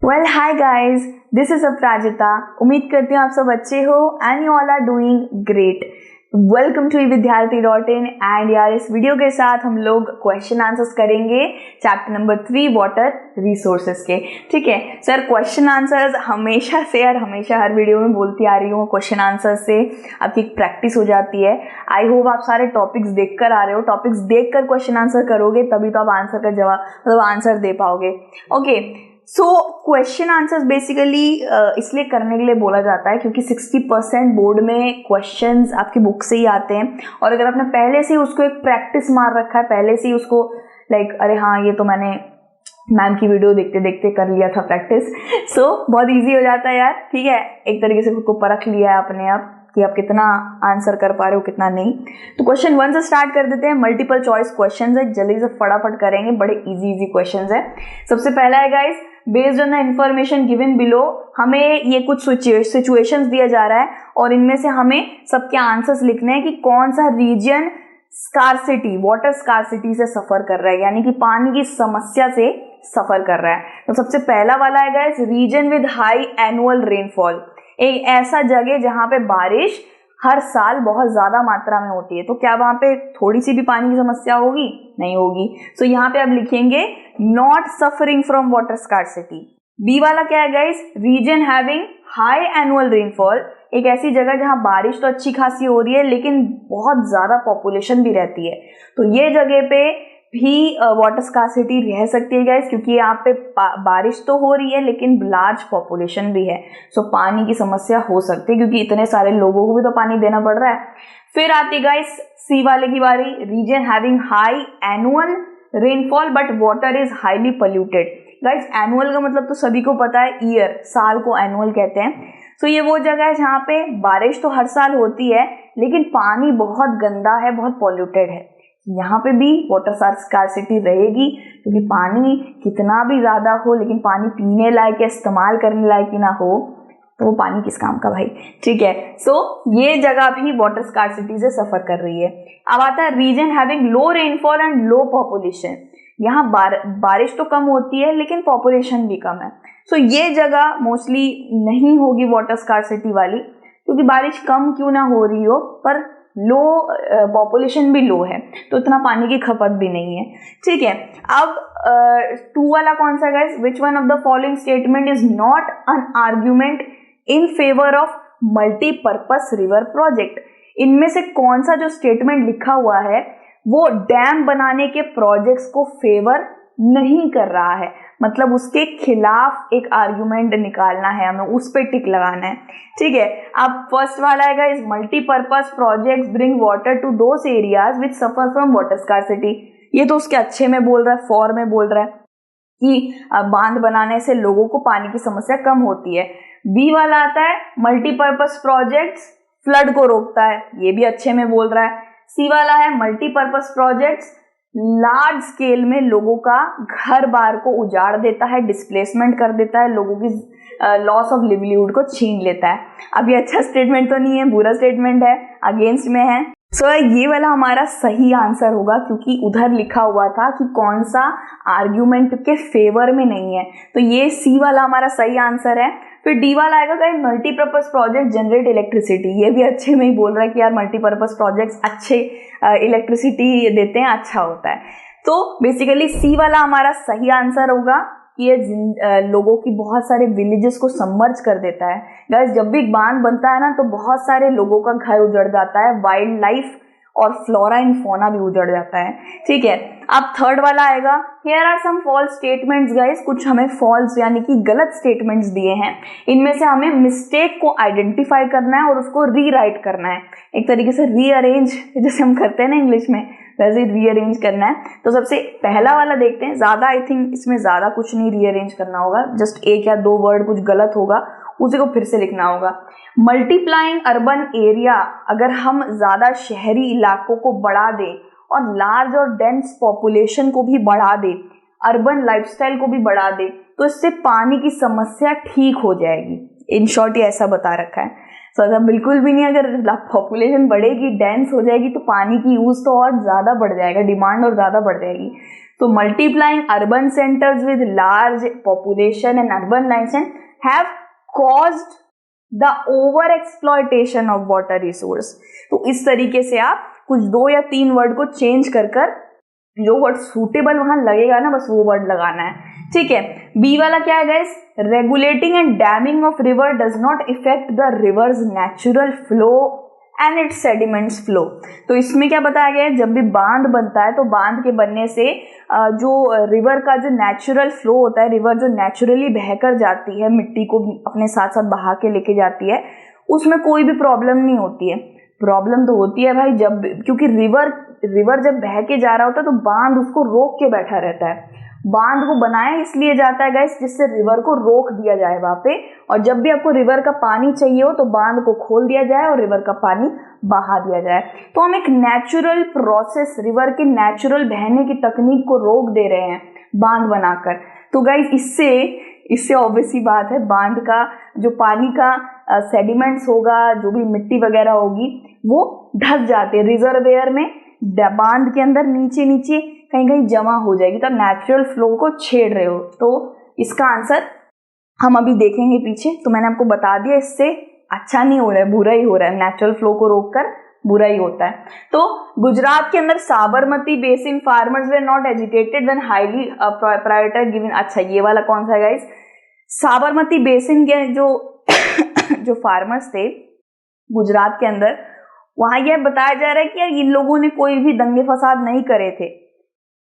Well hi guys, this is Aparajita. उम्मीद करती हूँ आप सब अच्छे हो and you all are doing great. Welcome to विद्यार्थी.in एंड यार इस वीडियो के साथ हम लोग क्वेश्चन आंसर्स करेंगे चैप्टर नंबर 3 वाटर रिसोर्सेज के। ठीक है सर, क्वेश्चन आंसर्स हमेशा से यार हमेशा हर वीडियो में बोलती आ रही हूँ, क्वेश्चन आंसर्स से आपकी प्रैक्टिस हो जाती है। आई होप आप सारे टॉपिक्स देख कर आ रहे हो, टॉपिक्स देख कर क्वेश्चन आंसर करोगे तभी तो आप आंसर का जवाब मतलब आंसर दे पाओगे। Okay so question answers basically इसलिए करने के लिए बोला जाता है क्योंकि 60% बोर्ड में क्वेश्चंस आपकी बुक से ही आते हैं और अगर आपने पहले से ही उसको एक प्रैक्टिस मार रखा है, पहले से ही उसको अरे हाँ ये तो मैंने मैम की वीडियो देखते देखते कर लिया था प्रैक्टिस, सो बहुत इजी हो जाता है यार। ठीक है, एक तरीके से खुद को परख लिया है अपने आप कि आप कितना आंसर कर पा रहे हो कितना नहीं। तो क्वेश्चन 1 से स्टार्ट कर देते हैं। मल्टीपल चॉइस क्वेश्चंस है, जल्दी से फटाफट करेंगे, बड़े इजी क्वेश्चंस है। सबसे पहला है guys, based on the information given below, हमें ये कुछ सिचुएशंस दिया जा रहा है और इनमें से हमें सबके आंसर्स लिखने हैं कि कौन सा रीजन स्कार्सिटी वाटर स्कार्सिटी से सफर कर रहा है, यानी कि पानी की समस्या से सफर कर रहा है। तो सबसे पहला वाला है guys, region with high annual rainfall, एक ऐसा जगह जहां पे बारिश हर साल बहुत ज्यादा मात्रा में होती है। तो क्या वहां पे थोड़ी सी भी पानी की समस्या होगी? नहीं होगी। सो यहाँ पे आप लिखेंगे not suffering from water scarcity. B वाला क्या है guys, region having high annual rainfall, एक ऐसी जगह जहां बारिश तो अच्छी खासी हो रही है लेकिन बहुत ज्यादा पॉपुलेशन भी रहती है। तो ये जगह पे भी वाटर स्कार्सिटी रह सकती है गाइस, क्योंकि यहाँ पे बारिश तो हो रही है लेकिन लार्ज पॉपुलेशन भी है। सो पानी की समस्या हो सकती है क्योंकि इतने सारे लोगों को भी तो पानी देना पड़ रहा है। फिर आती गाइस सी वाले की बारी, region having high annual rainfall but water is highly polluted. Guys annual का मतलब तो सभी को पता है, ईयर, साल को एनुअल कहते हैं। सो ये वो जगह है जहाँ पे बारिश तो हर साल होती है लेकिन पानी बहुत गंदा है, बहुत पॉल्यूटेड है। यहाँ पे भी वाटर स्कार्सिटी रहेगी क्योंकि पानी कितना भी ज्यादा हो लेकिन पानी पीने लायक या इस्तेमाल करने लायक ही ना हो तो वो पानी किस काम का भाई। ठीक है, सो ये जगह भी वाटर स्कार्सिटी से सफर कर रही है। अब आता है region having low rainfall and low population, यहाँ बारिश तो कम होती है लेकिन पॉपुलेशन भी कम है। सो ये जगह मोस्टली नहीं होगी वाटर स्कार्सिटी वाली, क्योंकि बारिश कम क्यों ना हो रही हो पर लो पॉपुलेशन भी लो है तो इतना पानी की खपत भी नहीं है। ठीक है, अब 2 वाला कौन सा guys, which one of the following statement is not an argument in favour of multipurpose river project. इनमें से कौन सा जो स्टेटमेंट लिखा हुआ है वो डैम बनाने के प्रोजेक्ट्स को फेवर नहीं कर रहा है, मतलब उसके खिलाफ एक आर्गुमेंट निकालना है, हमें उस पे टिक लगाना है। ठीक है, अब फर्स्ट वाला है guys, multipurpose projects bring water to those areas which suffer from water scarcity. ये तो उसके अच्छे में बोल रहा है, फॉर में बोल रहा है कि बांध बनाने से लोगों को पानी की समस्या कम होती है। बी वाला आता है मल्टीपर्पस प्रोजेक्ट्स फ्लड को रोकता है, ये भी अच्छे में बोल रहा है। सी वाला है मल्टीपर्पस प्रोजेक्ट्स लार्ज स्केल में लोगों का घर बार को उजाड़ देता है, डिस्प्लेसमेंट कर देता है, लोगों की लॉस ऑफ लिवलीहुड को छीन लेता है। अब ये अच्छा स्टेटमेंट तो नहीं है, बुरा स्टेटमेंट है, अगेंस्ट में है। सो ये वाला हमारा सही आंसर होगा क्योंकि उधर लिखा हुआ था कि कौन सा आर्ग्यूमेंट के फेवर में नहीं है, तो ये सी वाला हमारा सही आंसर है। फिर डी वाला आएगा guys, multipurpose project generate electricity, ये भी अच्छे में ही बोल रहा है कि यार मल्टीपर्पस प्रोजेक्ट्स अच्छे इलेक्ट्रिसिटी देते हैं, अच्छा होता है। तो बेसिकली सी वाला हमारा सही आंसर होगा कि ये लोगों की बहुत सारे विलेजेस को सबमर्ज कर देता है। गाइस जब भी बांध बनता है ना तो बहुत सारे लोगों का घर उजड़ जाता है, वाइल्ड लाइफ और फ्लोरा एंड फौना भी उजड़ जाता है। ठीक है, अब थर्ड वाला आएगा, here are some false statements guys, कुछ हमें फॉल्स यानी कि गलत स्टेटमेंट्स दिए हैं। इनमें से हमें मिस्टेक को आइडेंटिफाई करना है और उसको रीराइट करना है, एक तरीके से रीअरेंज जैसे हम करते हैं ना इंग्लिश में, वैसे रीअरेंज करना है। तो सबसे पहला वाला देखते हैं, ज्यादा आई थिंक इसमें ज्यादा कुछ नहीं रीअरेंज करना होगा, जस्ट 1 या 2 वर्ड कुछ गलत होगा उसी को फिर से लिखना होगा। मल्टीप्लाइंग अर्बन एरिया, अगर हम ज्यादा शहरी इलाकों को बढ़ा दें और लार्ज और डेंस पॉपुलेशन को भी बढ़ा दें, अर्बन लाइफस्टाइल को भी बढ़ा दें, तो इससे पानी की समस्या ठीक हो जाएगी। इन शॉर्ट ये ऐसा बता रखा है। तो ऐसा बिल्कुल भी नहीं, अगर पॉपुलेशन बढ़ेगी, डेंस हो जाएगी, तो पानी की यूज तो और ज़्यादा बढ़ जाएगा, डिमांड और ज़्यादा बढ़ जाएगी। तो multiplying urban centres with large population and urban licences have caused the over exploitation of water resource. तो इस तरीके से आप कुछ 2 या 3 वर्ड को चेंज कर कर जो वर्ड सूटेबल वहां लगेगा ना, बस वो वर्ड लगाना है, ठीक है। बी वाला क्या है guys, regulating and damming of river does not effect the reverse natural flow and it's sediments flow. तो इसमें क्या बताया गया है, जब भी बांध बनता है तो बांध के बनने से जो रिवर का जो नेचुरल फ्लो होता है, रिवर जो नेचुरली बहकर जाती है, मिट्टी को अपने साथ साथ बहा के लेके जाती है, उसमें कोई भी प्रॉब्लम नहीं होती है। प्रॉब्लम तो होती है भाई जब, क्योंकि रिवर जब बह के जा रहा होता है तो बांध उसको रोक के बैठा रहता है। बांध को बनाया इसलिए जाता है गाइस जिससे रिवर को रोक दिया जाए वहां पे, और जब भी आपको रिवर का पानी चाहिए हो तो बांध को खोल दिया जाए और रिवर का पानी बहा दिया जाए। तो हम एक नेचुरल प्रोसेस, रिवर के नेचुरल बहने की तकनीक को रोक दे रहे हैं बांध बनाकर। तो गाइस इससे ऑब्वियस ही बात है, बांध का जो पानी का सेडिमेंट्स होगा, जो भी मिट्टी वगैरह होगी, वो ढक जाते हैं रिजर्वेयर में, बांध के अंदर नीचे नीचे कहीं कहीं जमा हो जाएगी, तो नेचुरल फ्लो को छेड़ रहे हो। तो इसका आंसर हम अभी देखेंगे पीछे। तो मैंने आपको बता दिया, इससे अच्छा नहीं हो रहा है, बुरा ही हो रहा है, नेचुरल फ्लो को रोककर बुरा ही होता है। तो गुजरात के अंदर Sabarmati basin farmers way not educated when highly priority given. अच्छा, ये वाला कौन सा है गाइस, साबरमती बेसिन के जो फार्मर्स थे गुजरात के अंदर, वहां यह बताया जा रहा है कि यार इन लोगों ने कोई भी दंगे फसाद नहीं करे थे।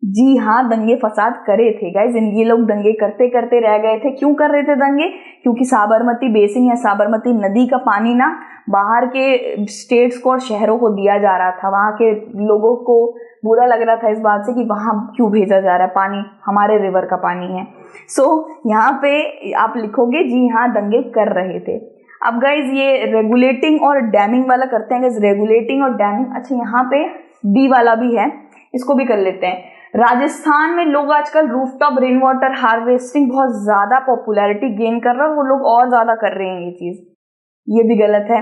जी हाँ, दंगे फसाद करे थे गाइस, ये लोग दंगे करते करते रह गए थे। क्यों कर रहे थे दंगे, क्योंकि साबरमती बेसिन या साबरमती नदी का पानी ना बाहर के स्टेट्स को और शहरों को दिया जा रहा था। वहां के लोगों को बुरा लग रहा था इस बात से कि वहां क्यों भेजा जा रहा है पानी, हमारे रिवर का पानी है। सो यहाँ पे आप लिखोगे जी हाँ, दंगे कर रहे थे। अब गाइज ये रेगुलेटिंग और डैमिंग वाला करते हैं गाइज, रेगुलेटिंग और डैमिंग। अच्छा, यहाँ पे बी वाला भी है, इसको भी कर लेते हैं। राजस्थान में लोग आजकल रूफटॉप रेन वाटर हार्वेस्टिंग बहुत ज्यादा पॉपुलैरिटी गेन कर रहा है, वो लोग और ज्यादा कर रहे हैं ये चीज। ये भी गलत है,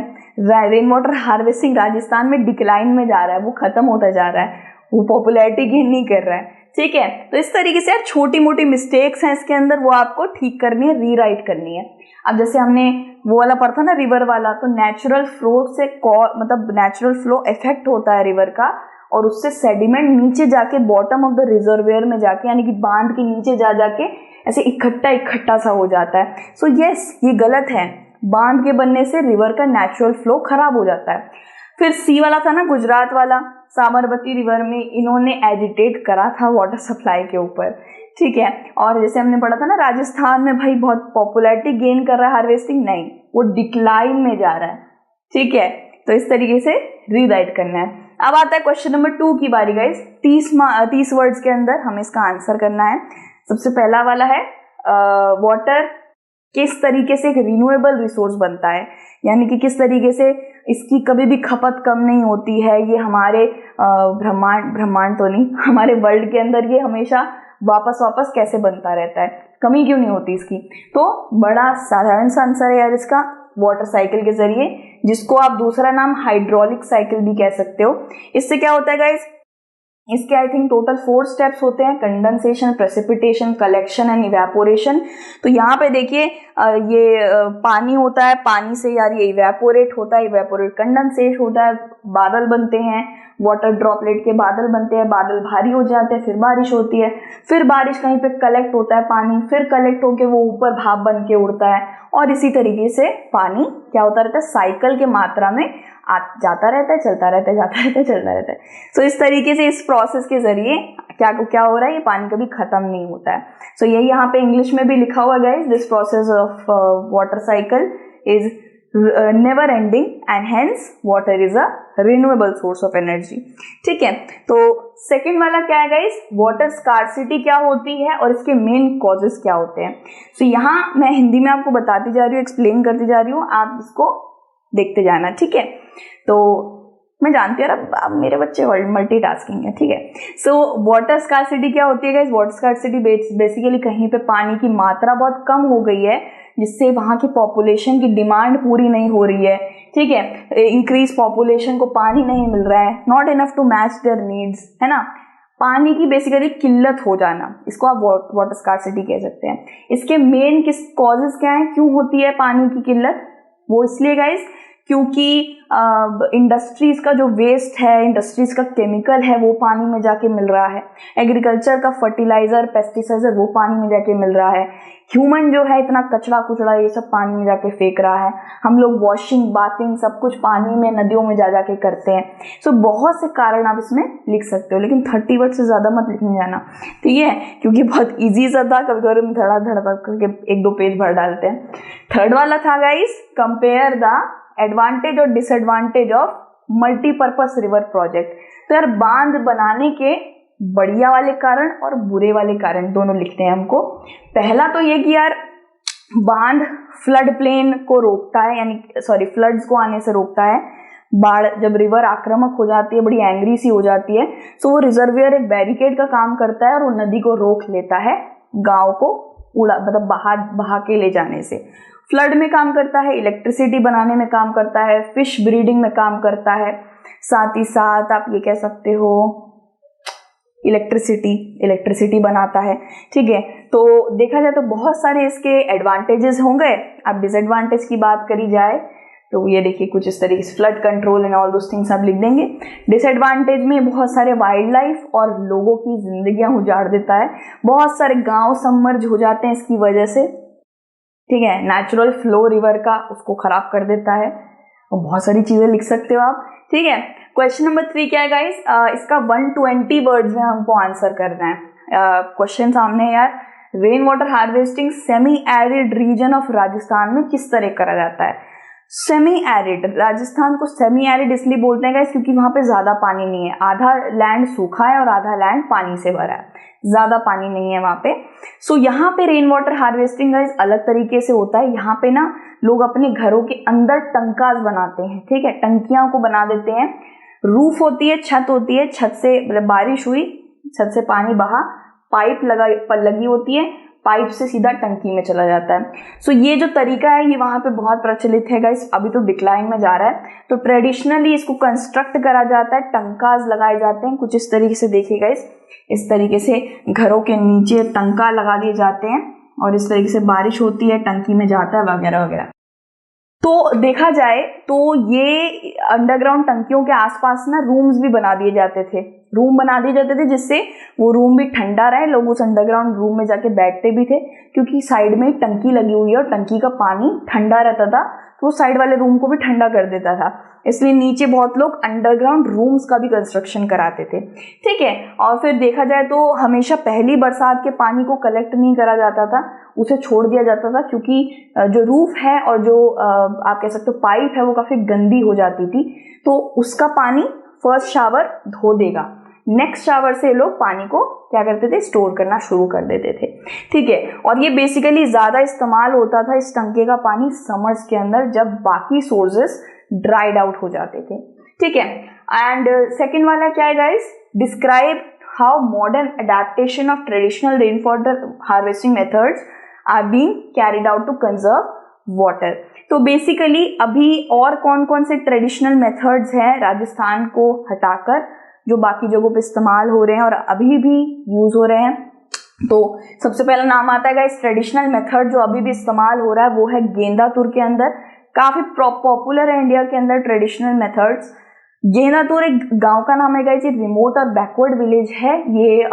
रेन वाटर हार्वेस्टिंग राजस्थान में डिक्लाइन में जा रहा है, वो खत्म होता जा रहा है, वो पॉपुलैरिटी गेन नहीं कर रहा है, ठीक है। तो इस तरीके से यार छोटी मोटी मिस्टेक्स हैं इसके अंदर, वो आपको ठीक करनी है, रीराइट करनी है। अब जैसे हमने वो वाला पढ़ा था ना रिवर वाला, तो नेचुरल फ्लो से मतलब नेचुरल फ्लो इफेक्ट होता है रिवर का, और उससे सेडिमेंट नीचे जाके बॉटम ऑफ द रिजर्वेयर में जाके, यानी कि बांध के नीचे जा जाके ऐसे इकट्ठा सा हो जाता है। सो यस, ये गलत है, बांध के बनने से रिवर का नेचुरल फ्लो खराब हो जाता है। फिर सी वाला था ना गुजरात वाला, साबरमती रिवर में इन्होंने एजिटेट करा था वाटर सप्लाई के ऊपर, ठीक है। और जैसे हमने पढ़ा था ना राजस्थान में भाई बहुत पॉपुलैरिटी गेन कर रहा है हार्वेस्टिंग, नहीं, वो डिक्लाइन में जा रहा है, ठीक है। तो इस तरीके से रीराइट करना है। अब आता है क्वेश्चन नंबर 2 की बारी गाइस। 30 वर्ड्स के अंदर हमें इसका आंसर करना है। सबसे पहला वाला है वाटर किस तरीके से एक रिन्यूएबल रिसोर्स बनता है, यानी कि किस तरीके से इसकी कभी भी खपत कम नहीं होती है। ये हमारे ब्रह्मांड तो नहीं, हमारे वर्ल्ड के अंदर ये हमेशा वापस कैसे बनता रहता है, कमी क्यों नहीं होती इसकी। तो बड़ा साधारण सा आंसर है यार इसका, वाटर साइकिल के जरिए, जिसको आप दूसरा नाम हाइड्रोलिक साइकिल भी कह सकते हो। इससे क्या होता है गाइस, इसके आई थिंक टोटल 4 स्टेप्स होते हैं, condensation, precipitation, collection and evaporation. तो यहाँ पे देखिए ये पानी होता है, पानी से यार ये इवेपोरेट होता है, इवेपोरेट कंडेंसेट होता है, बादल बनते हैं, वाटर ड्रॉपलेट के बादल बनते हैं, बादल भारी हो जाते हैं, फिर बारिश होती है, फिर बारिश कहीं पे कलेक्ट होता है पानी, फिर कलेक्ट होके वो ऊपर भाप बन के उड़ता है, और इसी तरीके से पानी क्या होता रहता है, साइकिल के मात्रा में जाता रहता है, चलता रहता है, जाता रहता है, चलता रहता है। सो इस तरीके से इस प्रोसेस के जरिए क्या हो रहा है, ये पानी कभी खत्म नहीं होता है। सो यही यहाँ पे इंग्लिश में भी लिखा हुआ है guys, this process of water cycle is never ending and hence water is a renewable source of energy, ठीक है। तो सेकंड वाला क्या है गाइस, वाटर स्कार्सिटी क्या होती है और इसके मेन कॉजेस क्या होते हैं। सो यहाँ मैं हिंदी में आपको बताती जा रही हूँ, एक्सप्लेन करती जा रही हूँ, आप इसको देखते जाना, ठीक है। तो मैं जानती हूँ अब मेरे बच्चे मल्टीटास्किंग है, ठीक है। सो वाटर स्कार्सिटी क्या होती है गाइस? वाटर स्कार्सिटी बेसिकली कहीं पे पानी की मात्रा बहुत कम हो गई है, जिससे वहां की पॉपुलेशन की डिमांड पूरी नहीं हो रही है, ठीक है। इंक्रीज पॉपुलेशन को पानी नहीं मिल रहा है, not enough to match their needs, है ना। पानी की बेसिकली किल्लत हो जाना, इसको आप वाटर स्कार्सिटी कह सकते हैं। इसके मेन किस कॉजेज क्या है, क्यों होती है पानी की किल्लत? वो इसलिए गाइस क्योंकि इंडस्ट्रीज का जो वेस्ट है, इंडस्ट्रीज का केमिकल है, वो पानी में जाके मिल रहा है। एग्रीकल्चर का फर्टिलाइजर, पेस्टिसाइडर, वो पानी में जाके मिल रहा है। ह्यूमन जो है इतना कचरा कुचड़ा ये सब पानी में जाके फेंक रहा है। हम लोग वॉशिंग, बाथिंग सब कुछ पानी में, नदियों में जा जाके करते हैं। सो बहुत से कारण आप इसमें लिख सकते हो, लेकिन 30 वर्ड से ज्यादा मत लिखने जाना, ठीक है, क्योंकि बहुत ईजी सा था। कभी कभी हम धड़ा करके 1-2 पेज भर डालते हैं। थर्ड वाला था गाइस, कंपेयर द एडवांटेज और disadvantage of multipurpose river project. तो यार बांध बनाने के बढ़िया वाले कारण और बुरे वाले कारण दोनों लिखते हैं हमको। पहला तो ये कि यार बांध फ्लड प्लेन को रोकता है, यानी फ्लड्स को आने से रोकता है। बाढ़ जब रिवर आक्रामक हो जाती है, बड़ी एंग्री सी हो जाती है, तो वो रिजर्वियर एक बैरिकेड का काम करता है और वो नदी को रोक लेता है गांव को मतलब बहा के ले जाने से। फ्लड में काम करता है, इलेक्ट्रिसिटी बनाने में काम करता है, फिश ब्रीडिंग में काम करता है, साथ ही साथ आप ये कह सकते हो इलेक्ट्रिसिटी बनाता है, ठीक है। तो देखा जाए तो बहुत सारे इसके एडवांटेजेस होंगे। अब डिसएडवांटेज की बात करी जाए तो ये देखिए कुछ इस तरीके से, flood control and all those things आप लिख देंगे। डिसएडवांटेज में बहुत सारे वाइल्ड लाइफ और लोगों की जिंदगियां उजाड़ देता है। बहुत सारे गांव सबमर्ज हो जाते हैं इसकी वजह से, ठीक है। नेचुरल फ्लो रिवर का उसको खराब कर देता है, और बहुत सारी चीजें लिख सकते हो आप, ठीक है। क्वेश्चन नंबर 3 क्या है गाइस? इसका 120 वर्ड्स में हमको आंसर करना है। क्वेश्चन सामने है यार, rain water harvesting semi arid region of Rajasthan में किस तरह करा जाता है? सेमी एरिड, राजस्थान को सेमी एरिड इसलिए बोलते हैं गाइस क्योंकि वहां पे ज्यादा पानी नहीं है। आधा लैंड सूखा है और आधा लैंड पानी से भरा है, ज्यादा पानी नहीं है वहां पे। सो यहाँ पे रेन वाटर हार्वेस्टिंग गाइस अलग तरीके से होता है। यहाँ पे ना लोग अपने घरों के अंदर टंकास बनाते हैं, ठीक है, टंकियां को बना देते हैं। रूफ होती है, छत होती है, छत से मतलब बारिश हुई, छत से पानी बहा, पाइप लगी होती है, पाइप से सीधा टंकी में चला जाता है। सो ये जो तरीका है ये वहां पे बहुत प्रचलित है गाइस, अभी तो डिक्लाइन में जा रहा है। तो ट्रेडिशनली इसको कंस्ट्रक्ट करा जाता है, टंकास लगाए जाते हैं कुछ इस तरीके से, देखिए गाइस इस तरीके से घरों के नीचे टंका लगा दिए जाते हैं और इस तरीके से बारिश होती है, टंकी में जाता है वगैरह वगैरह। तो देखा जाए तो ये अंडरग्राउंड टंकियों के आसपास ना रूम्स भी बना दिए जाते थे, जिससे वो रूम भी ठंडा रहे, लोग उस अंडरग्राउंड रूम में जाके बैठते भी थे, क्योंकि साइड में एक टंकी लगी हुई है और टंकी का पानी ठंडा रहता था, तो वो साइड वाले रूम को भी ठंडा कर देता था। इसलिए नीचे बहुत लोग अंडरग्राउंड रूम्स का भी कंस्ट्रक्शन कराते थे, ठीक है। और फिर देखा जाए तो हमेशा पहली बरसात के पानी को कलेक्ट नहीं करा जाता था, उसे छोड़ दिया जाता था, क्योंकि जो रूफ है और जो आप कह सकते हो पाइप है वो काफी गंदी हो जाती थी, तो उसका पानी फर्स्ट शावर धो देगा, नेक्स्ट शावर से लोग पानी को क्या करते थे, स्टोर करना शुरू कर देते थे, ठीक है। और ये बेसिकली ज्यादा इस्तेमाल होता था इस टंके का पानी समर्स के अंदर, जब बाकी सोर्सेस ड्राइड आउट हो जाते थे, ठीक है। एंड सेकेंड वाला क्या है guys? Describe how modern adaptation of traditional rain water harvesting methods are being carried out to conserve water. तो बेसिकली अभी और कौन कौन से ट्रेडिशनल मेथड्स हैं राजस्थान को हटाकर जो बाकी जगहों पे इस्तेमाल हो रहे हैं और अभी भी यूज हो रहे हैं? तो सबसे पहला नाम आता है गाइस, ट्रेडिशनल मेथड जो अभी भी इस्तेमाल हो रहा है वो है गेंदातुर के अंदर, काफी पॉपुलर है इंडिया के अंदर ट्रेडिशनल मेथड्स। गेंदातुर एक गांव का नाम है गाइस, ये रिमोट और बैकवर्ड विलेज है, ये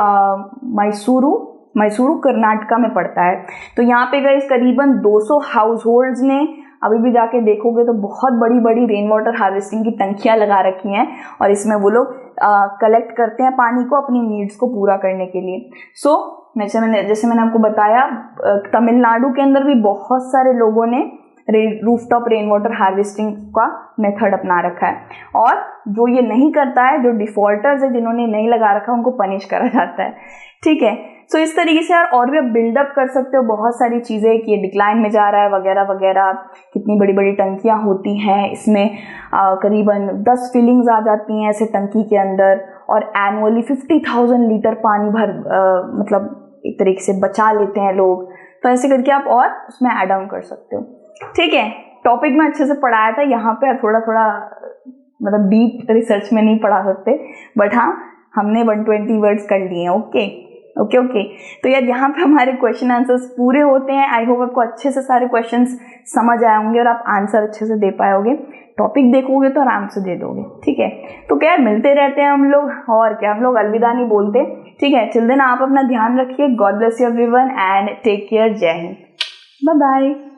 मैसूरू कर्नाटका में पड़ता है। तो यहाँ पे गाइस करीबन 200 हाउस होल्ड्स ने, अभी भी जाके देखोगे तो बहुत बड़ी बड़ी रेन वाटर हार्वेस्टिंग की टंकियां लगा रखी हैं और इसमें वो लोग कलेक्ट करते हैं पानी को अपनी नीड्स को पूरा करने के लिए। जैसे मैंने आपको बताया, तमिलनाडु के अंदर भी बहुत सारे लोगों ने रूफटॉप रेन वाटर हार्वेस्टिंग का मेथड अपना रखा है, और जो ये नहीं करता है, जो डिफॉल्टर्स है जिन्होंने नहीं लगा रखा, उनको पनिश करा जाता है, ठीक है। सो इस तरीके से यार और भी आप बिल्डअप कर सकते हो बहुत सारी चीज़ें कि ये डिक्लाइन में जा रहा है वगैरह वगैरह। कितनी बड़ी बड़ी टंकियाँ होती हैं, इसमें करीबन 10 फिलिंग्स आ जाती हैं ऐसे टंकी के अंदर, और एनुअली 50,000 लीटर पानी मतलब एक तरीके से बचा लेते हैं लोग। तो ऐसे करके आप और उसमें ऐड ऑन कर सकते हो। ठीक है, टॉपिक में अच्छे से पढ़ाया था, यहाँ पे थोड़ा थोड़ा मतलब डीप रिसर्च में नहीं पढ़ा सकते, बट हाँ हमने 120 वर्ड्स कर लिए हैं। ओके। तो यार यहाँ पे हमारे क्वेश्चन आंसर्स पूरे होते हैं। आई होप आपको अच्छे से सारे क्वेश्चंस समझ आए होंगे और आप आंसर अच्छे से दे पाओगे। टॉपिक देखोगे तो आराम से दे दोगे। ठीक है, तो क्या यार मिलते रहते हैं हम लोग, और क्या हम लोग अलविदा नहीं बोलते। ठीक है, चिल देन आप अपना ध्यान रखिए। God bless you everyone and take care. जय हिंद, बाय बाय।